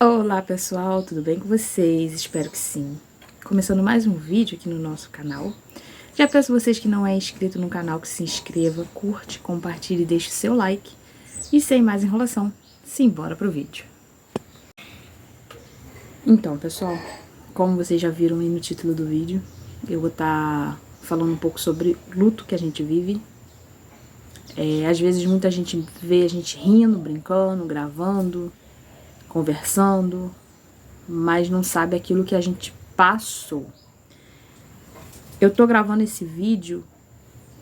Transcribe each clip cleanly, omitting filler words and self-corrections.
Olá pessoal, tudo bem com vocês? Espero que sim. Começando mais um vídeo aqui no nosso canal. Já peço a vocês que não é inscrito no canal que se inscreva, curte, compartilhe e deixe o seu like. E sem mais enrolação, simbora pro vídeo. Então pessoal, como vocês já viram aí no título do vídeo, eu vou estar falando um pouco sobre o luto que a gente vive. Às vezes muita gente vê a gente rindo, brincando, gravando, conversando, mas não sabe aquilo que a gente passou. Eu tô gravando esse vídeo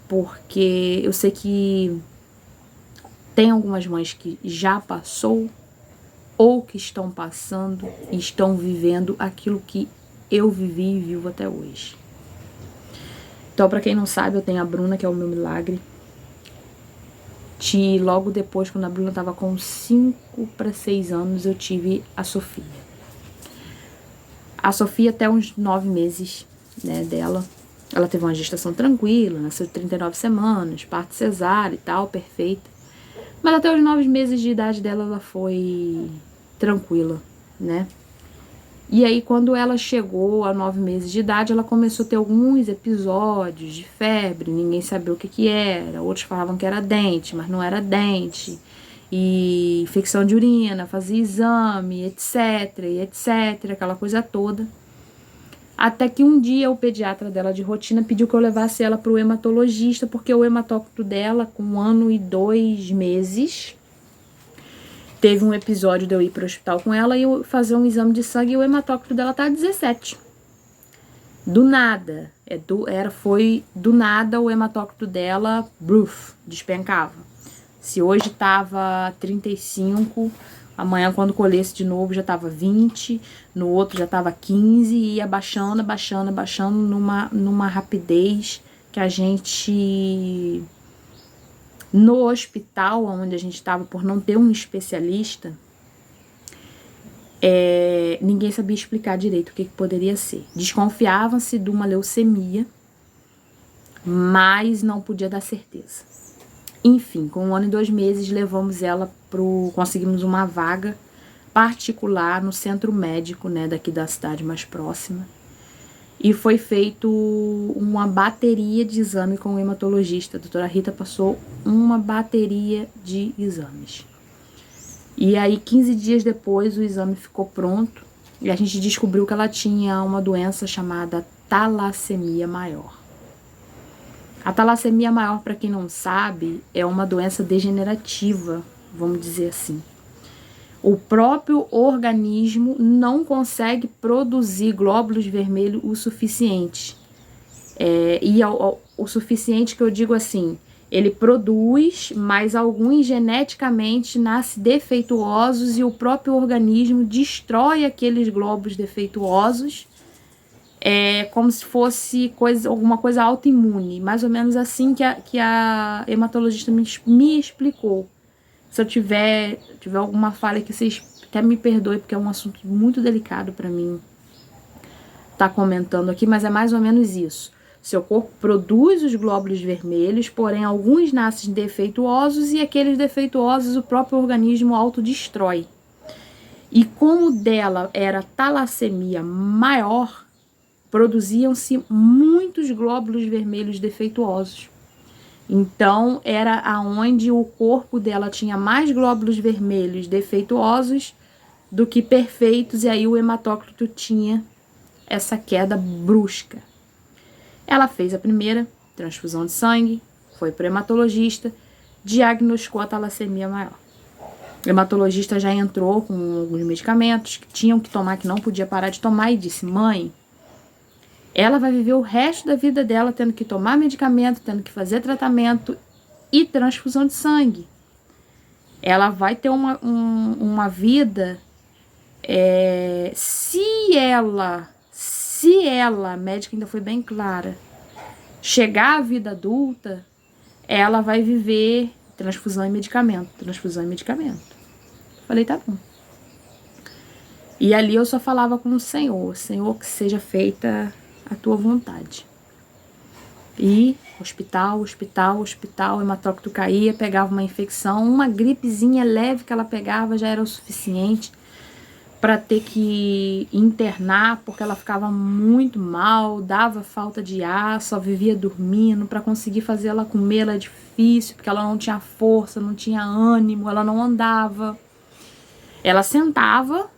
porque eu sei que tem algumas mães que já passou ou que estão passando e estão vivendo aquilo que eu vivi e vivo até hoje. Então, pra quem não sabe, eu tenho a Bruna, que é o meu milagre. E logo depois, quando a Bruna tava com 5 para 6 anos, eu tive a Sofia. A Sofia até uns 9 meses, né, dela. Ela teve uma gestação tranquila, nasceu de 39 semanas, parto cesárea e tal, perfeita. Mas até os 9 meses de idade dela, ela foi tranquila, né? E aí, quando ela chegou a 9 meses de idade, ela começou a ter alguns episódios de febre, ninguém sabia o que era, outros falavam que era dente, mas não era dente, e infecção de urina, fazia exame, etc, aquela coisa toda. Até que um dia o pediatra dela de rotina pediu que eu levasse ela para o hematologista, porque o hematócrito dela, com 1 ano e 2 meses... Teve um episódio de eu ir para o hospital com ela e eu fazer um exame de sangue e o hematócrito dela tá 17. Do nada. Foi do nada o hematócrito dela, despencava. Se hoje tava 35, amanhã quando colhesse de novo já tava 20, no outro já tava 15 e ia baixando numa rapidez que a gente... No hospital onde a gente estava, por não ter um especialista, ninguém sabia explicar direito o que poderia ser. Desconfiavam-se de uma leucemia, mas não podia dar certeza. Enfim, com 1 ano e 2 meses, levamos ela conseguimos uma vaga particular no centro médico, né, daqui da cidade mais próxima. E foi feito uma bateria de exame com o hematologista. A doutora Rita passou uma bateria de exames. E aí, 15 dias depois, o exame ficou pronto. E a gente descobriu que ela tinha uma doença chamada talassemia maior. A talassemia maior, para quem não sabe, é uma doença degenerativa, vamos dizer assim. O próprio organismo não consegue produzir glóbulos vermelhos o suficiente. O suficiente que eu digo assim, ele produz, mas alguns geneticamente nascem defeituosos e o próprio organismo destrói aqueles glóbulos defeituosos, como se fosse alguma coisa autoimune, mais ou menos assim que a hematologista me explicou. Se eu tiver alguma falha que vocês até me perdoem, porque é um assunto muito delicado para mim tá comentando aqui, mas é mais ou menos isso. Seu corpo produz os glóbulos vermelhos, porém alguns nascem defeituosos e aqueles defeituosos o próprio organismo autodestrói. E como dela era talassemia maior, produziam-se muitos glóbulos vermelhos defeituosos. Então, era aonde o corpo dela tinha mais glóbulos vermelhos defeituosos do que perfeitos, e aí o hematócrito tinha essa queda brusca. Ela fez a primeira transfusão de sangue, foi para o hematologista, diagnosticou a talassemia maior. O hematologista já entrou com alguns medicamentos que tinham que tomar, que não podia parar de tomar, e disse: mãe, ela vai viver o resto da vida dela tendo que tomar medicamento, tendo que fazer tratamento e transfusão de sangue. Ela vai ter uma vida... Se ela, a médica ainda foi bem clara, chegar à vida adulta, ela vai viver transfusão e medicamento. Falei, tá bom. E ali eu só falava com o Senhor: Senhor, que seja feita a tua vontade. E hospital, o hematócrito caía, pegava uma infecção, uma gripezinha leve que ela pegava já era o suficiente para ter que internar porque ela ficava muito mal, dava falta de ar, só vivia dormindo. Para conseguir fazer ela comer era difícil, porque ela não tinha força, não tinha ânimo, ela não andava. Ela sentava,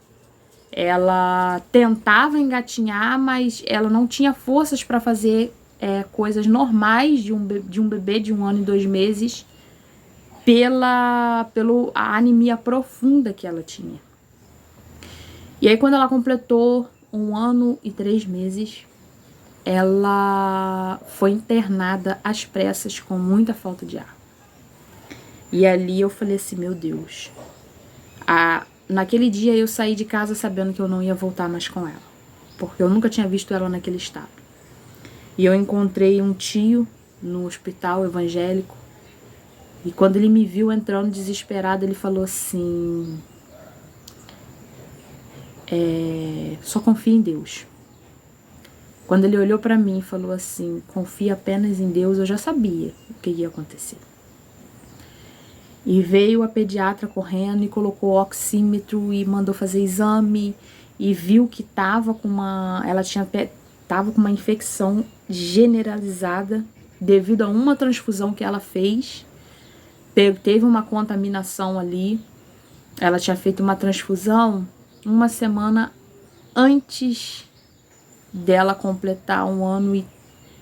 ela tentava engatinhar, mas ela não tinha forças para fazer coisas normais de um bebê de 1 ano e 2 meses pela anemia profunda que ela tinha. E aí, quando ela completou 1 ano e 3 meses, ela foi internada às pressas com muita falta de ar. E ali eu falei assim, meu Deus. Naquele dia eu saí de casa sabendo que eu não ia voltar mais com ela, porque eu nunca tinha visto ela naquele estado. E eu encontrei um tio no hospital evangélico, e quando ele me viu entrando desesperado, ele falou assim... só confia em Deus. Quando ele olhou pra mim e falou assim, confia apenas em Deus, eu já sabia o que ia acontecer. E veio a pediatra correndo e colocou o oxímetro e mandou fazer exame e viu que tava com uma infecção generalizada devido a uma transfusão que ela fez. Teve uma contaminação ali. Ela tinha feito uma transfusão 1 semana antes dela completar 1 ano e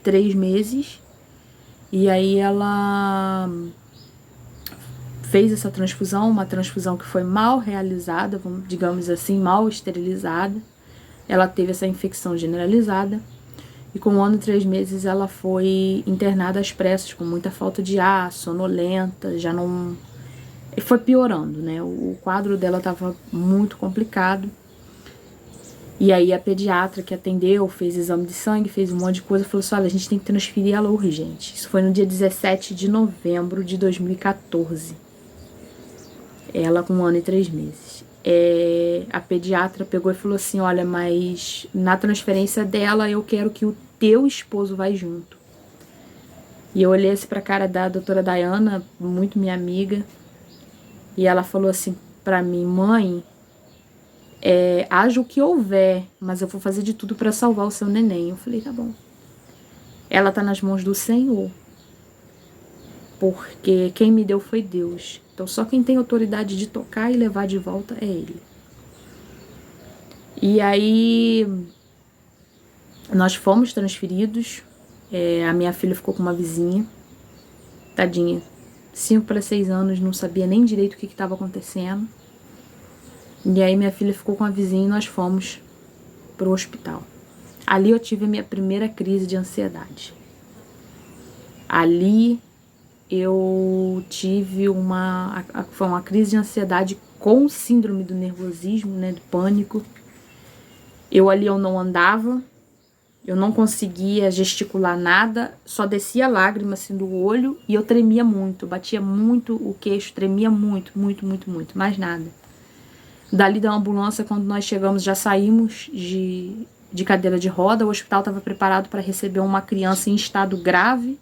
3 meses. E aí ela fez essa transfusão, uma transfusão que foi mal realizada, digamos assim, mal esterilizada. Ela teve essa infecção generalizada. E com 1 ano e 3 meses ela foi internada às pressas, com muita falta de ar, sonolenta, já não... E foi piorando, né? O quadro dela estava muito complicado. E aí a pediatra que atendeu, fez exame de sangue, fez um monte de coisa, falou assim, olha, a gente tem que transferir ela urgente. Isso foi no dia 17 de novembro de 2014. Ela com 1 ano e 3 meses. A pediatra pegou e falou assim, olha, mas na transferência dela eu quero que o teu esposo vá junto. E eu olhei assim pra cara da doutora Dayana, muito minha amiga, e ela falou assim pra mim, mãe, haja o que houver, mas eu vou fazer de tudo pra salvar o seu neném. Eu falei, tá bom. Ela tá nas mãos do Senhor, porque quem me deu foi Deus. Então só quem tem autoridade de tocar e levar de volta é Ele. E aí nós fomos transferidos. A minha filha ficou com uma vizinha, tadinha, 5 para 6 anos, não sabia nem direito o que estava acontecendo. E aí minha filha ficou com a vizinha e nós fomos pro hospital. Ali eu tive a minha primeira crise de ansiedade. Ali eu tive foi uma crise de ansiedade com síndrome do nervosismo, né, do pânico. Ali eu não andava, eu não conseguia gesticular nada, só descia lágrima assim do olho e eu tremia muito, batia muito o queixo, tremia muito, muito, muito, muito, mais nada. Dali da ambulância, quando nós chegamos, já saímos de cadeira de roda, o hospital estava preparado para receber uma criança em estado grave,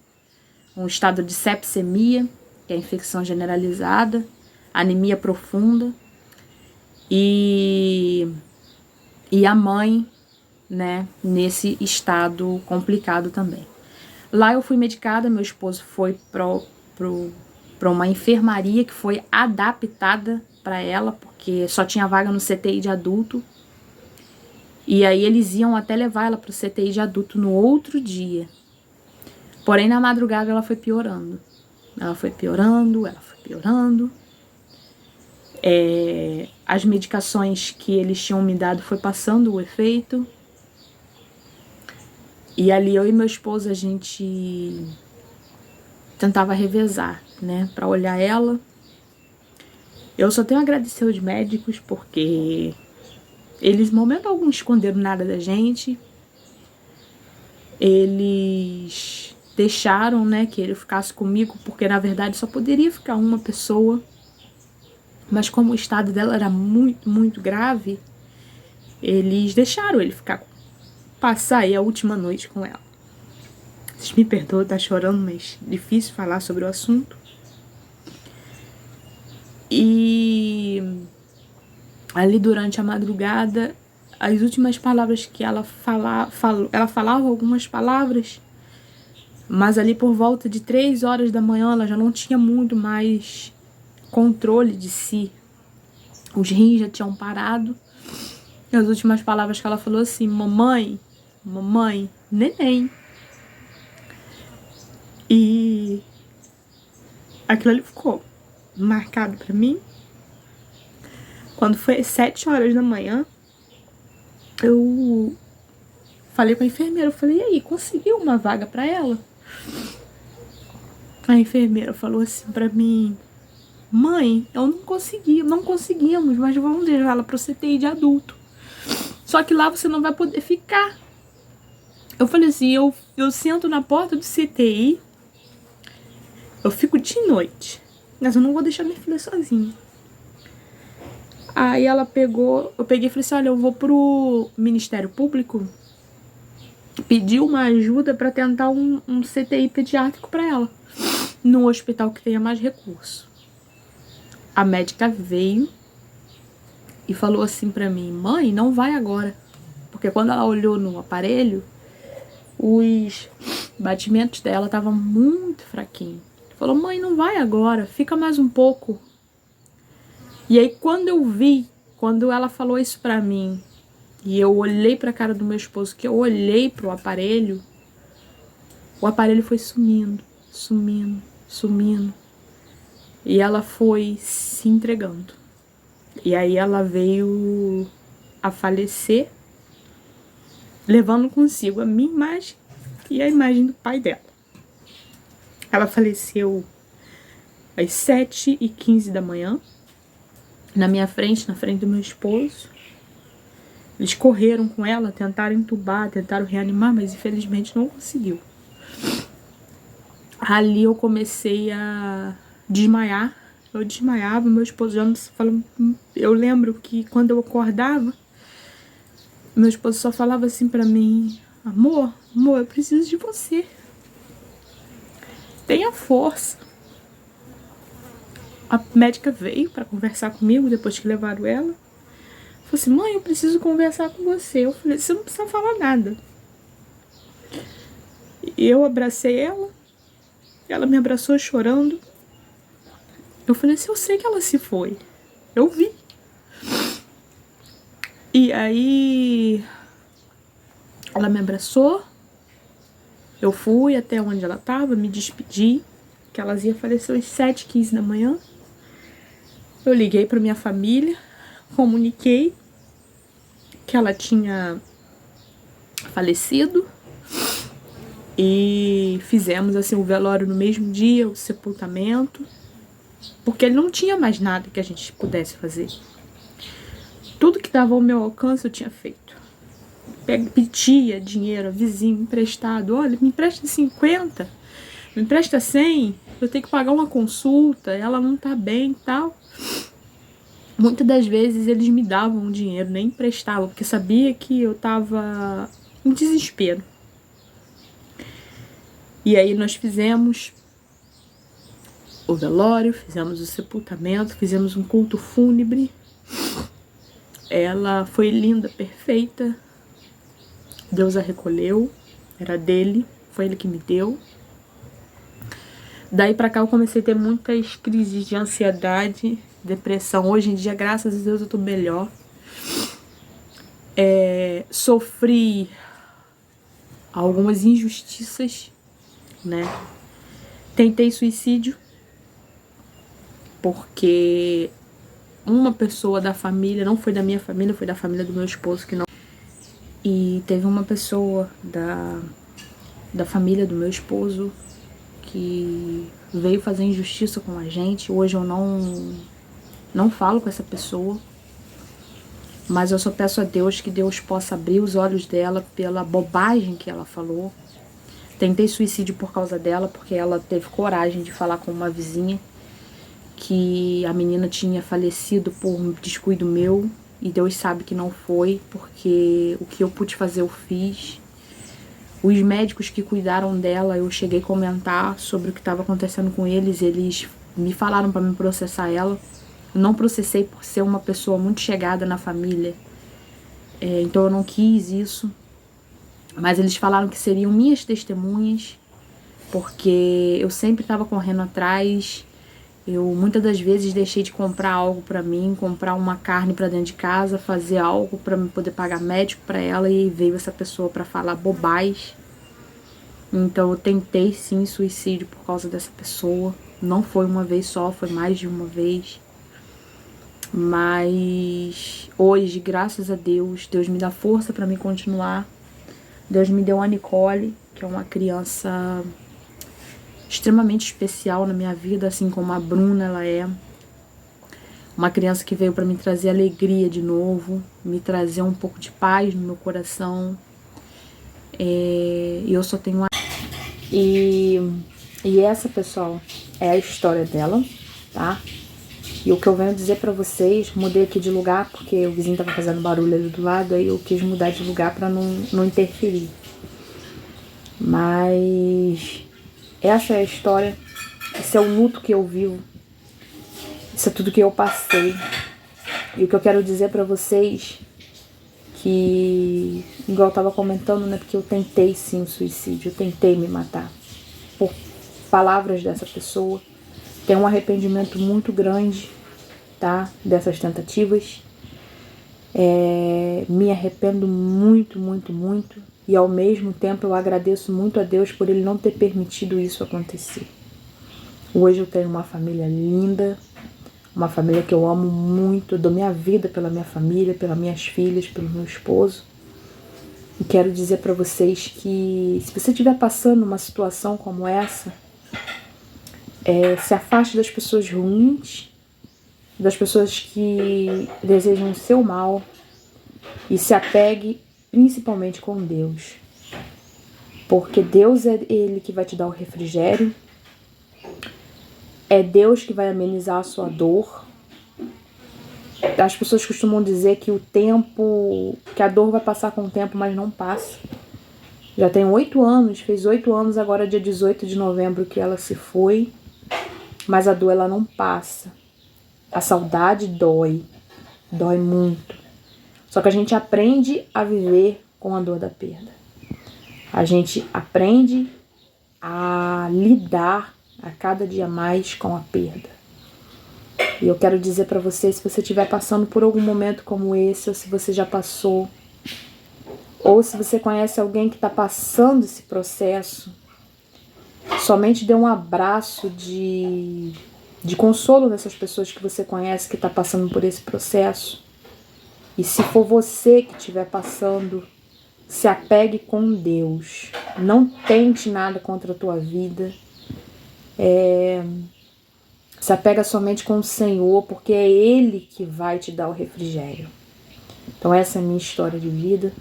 um estado de sepsemia, que é a infecção generalizada, anemia profunda, e a mãe, né, nesse estado complicado também. Lá eu fui medicada, meu esposo foi para uma enfermaria que foi adaptada para ela, porque só tinha vaga no CTI de adulto. E aí eles iam até levar ela para o CTI de adulto no outro dia. Porém, na madrugada ela foi piorando. Ela foi piorando, ela foi piorando. As medicações que eles tinham me dado foi passando o efeito. E ali eu e meu esposo, a gente tentava revezar, né, para olhar ela. Eu só tenho a agradecer aos médicos, porque eles, em momento algum, esconderam nada da gente. Eles deixaram, né, que ele ficasse comigo, porque na verdade só poderia ficar uma pessoa. Mas como o estado dela era muito, muito grave, eles deixaram ele passar aí a última noite com ela. Vocês me perdoam, tá chorando, mas difícil falar sobre o assunto. E Ali durante a madrugada, as últimas palavras que ela falava algumas palavras, mas ali por volta de 3 horas da manhã ela já não tinha muito mais controle de si. Os rins já tinham parado. E as últimas palavras que ela falou assim: mamãe, mamãe, neném. E aquilo ali ficou marcado pra mim. Quando foi às 7 horas da manhã, eu falei com a enfermeira, eu falei: e aí, conseguiu uma vaga pra ela? A enfermeira falou assim pra mim: mãe, eu não consegui, não conseguimos, mas vamos levar ela pro CTI de adulto. Só que lá você não vai poder ficar. Eu falei assim: eu sento na porta do CTI, eu fico de noite, mas eu não vou deixar minha filha sozinha. Aí ela pegou, eu peguei e falei assim: olha, eu vou pro Ministério Público pedir uma ajuda pra tentar um CTI pediátrico pra ela, num hospital que tenha mais recurso. A médica veio e falou assim pra mim: mãe, não vai agora. Porque quando ela olhou no aparelho, os batimentos dela estavam muito fraquinhos. Falou: mãe, não vai agora, fica mais um pouco. E aí quando ela falou isso pra mim, e eu olhei pra cara do meu esposo, que eu olhei pro aparelho, o aparelho foi sumindo, sumindo, sumindo. E ela foi se entregando. E aí ela veio a falecer, levando consigo a minha imagem e a imagem do pai dela. Ela faleceu às 7h15 da manhã, na minha frente, na frente do meu esposo. Eles correram com ela, tentaram entubar, tentaram reanimar, mas infelizmente não conseguiu. Ali eu comecei a desmaiar. Eu desmaiava, meu esposo já me falou. Eu lembro que quando eu acordava, meu esposo só falava assim pra mim: amor, amor, eu preciso de você. Tenha força. A médica veio pra conversar comigo depois que levaram ela. Falei assim: mãe, eu preciso conversar com você. Eu falei: você não precisa falar nada. Eu abracei ela. Ela me abraçou chorando. Eu falei assim: eu sei que ela se foi. Eu vi. E aí ela me abraçou. Eu fui até onde ela estava, me despedi, que elas iam falecer às 7h15 da manhã. Eu liguei para minha família, comuniquei que ela tinha falecido e fizemos assim o velório no mesmo dia, o sepultamento, porque ele não tinha mais nada que a gente pudesse fazer. Tudo que dava ao meu alcance eu tinha feito. Pedia dinheiro, vizinho, emprestado. Olha, me empresta 50, me empresta 100, eu tenho que pagar uma consulta, ela não tá bem e tal. Muitas das vezes eles me davam dinheiro, nem emprestavam, porque sabia que eu tava em desespero. E aí nós fizemos o velório, fizemos o sepultamento, fizemos um culto fúnebre. Ela foi linda, perfeita. Deus a recolheu, era dele, foi ele que me deu. Daí pra cá eu comecei a ter muitas crises de ansiedade, depressão. Hoje em dia, graças a Deus, eu tô melhor. Sofri algumas injustiças, né? Tentei suicídio, porque uma pessoa da família, não foi da minha família, foi da família do meu esposo, que não. E teve uma pessoa da família do meu esposo que veio fazer injustiça com a gente. Hoje eu não falo com essa pessoa, mas eu só peço a Deus que Deus possa abrir os olhos dela pela bobagem que ela falou. Tentei suicídio por causa dela, porque ela teve coragem de falar com uma vizinha que a menina tinha falecido por um descuido meu. E Deus sabe que não foi, porque o que eu pude fazer eu fiz. Os médicos que cuidaram dela, eu cheguei a comentar sobre o que estava acontecendo com eles. Eles me falaram para me processar ela, Eu não processei por ser uma pessoa muito chegada na família. Então eu não quis isso. Mas eles falaram que seriam minhas testemunhas, porque eu sempre estava correndo atrás. Eu muitas das vezes deixei de comprar algo pra mim, comprar uma carne pra dentro de casa, fazer algo pra me poder pagar médico pra ela, e veio essa pessoa pra falar bobagem. Então eu tentei sim suicídio por causa dessa pessoa. Não foi uma vez só, foi mais de uma vez. Mas hoje, graças a Deus, Deus me dá força pra me continuar. Deus me deu a Nicole, que é uma criança extremamente especial na minha vida, assim como a Bruna, ela é. Uma criança que veio pra me trazer alegria de novo, me trazer um pouco de paz no meu coração. E eu só tenho... E essa, pessoal, é a história dela, tá? E o que eu venho dizer pra vocês, mudei aqui de lugar porque o vizinho tava fazendo barulho ali do lado, aí eu quis mudar de lugar pra não interferir. Mas essa é a história, esse é o luto que eu vivo, isso é tudo que eu passei. E o que eu quero dizer pra vocês, que, igual eu tava comentando, né, porque eu tentei sim o suicídio, eu tentei me matar, por palavras dessa pessoa. Tenho um arrependimento muito grande, tá, dessas tentativas. Me arrependo muito, muito, muito. E ao mesmo tempo eu agradeço muito a Deus por Ele não ter permitido isso acontecer. Hoje eu tenho uma família linda, uma família que eu amo muito, eu dou minha vida pela minha família, pelas minhas filhas, pelo meu esposo. E quero dizer pra vocês que se você estiver passando uma situação como essa, se afaste das pessoas ruins, das pessoas que desejam o seu mal, e se apegue principalmente com Deus. Porque Deus é Ele que vai te dar o refrigério, é Deus que vai amenizar a sua dor. As pessoas costumam dizer que que a dor vai passar com o tempo, mas não passa. Já tem 8 anos, fez 8 anos agora dia 18 de novembro que ela se foi, mas a dor ela não passa. A saudade dói muito. Só que a gente aprende a viver com a dor da perda. A gente aprende a lidar a cada dia mais com a perda. E eu quero dizer pra você, se você estiver passando por algum momento como esse, ou se você já passou, ou se você conhece alguém que está passando esse processo, somente dê um abraço de consolo nessas pessoas que você conhece que está passando por esse processo. E se for você que estiver passando, se apegue com Deus. Não tente nada contra a tua vida. Se apega somente com o Senhor, porque é Ele que vai te dar o refrigério. Então essa é a minha história de vida.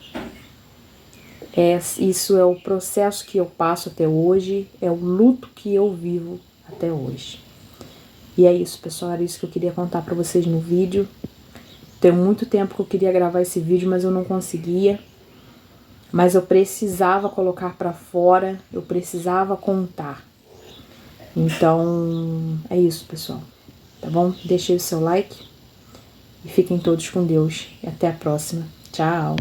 Isso é o processo que eu passo até hoje, é o luto que eu vivo até hoje. E é isso, pessoal, era isso que eu queria contar pra vocês no vídeo. Tem muito tempo que eu queria gravar esse vídeo, mas eu não conseguia. Mas eu precisava colocar pra fora, eu precisava contar. Então, é isso, pessoal. Tá bom? Deixem o seu like e fiquem todos com Deus. E até a próxima. Tchau!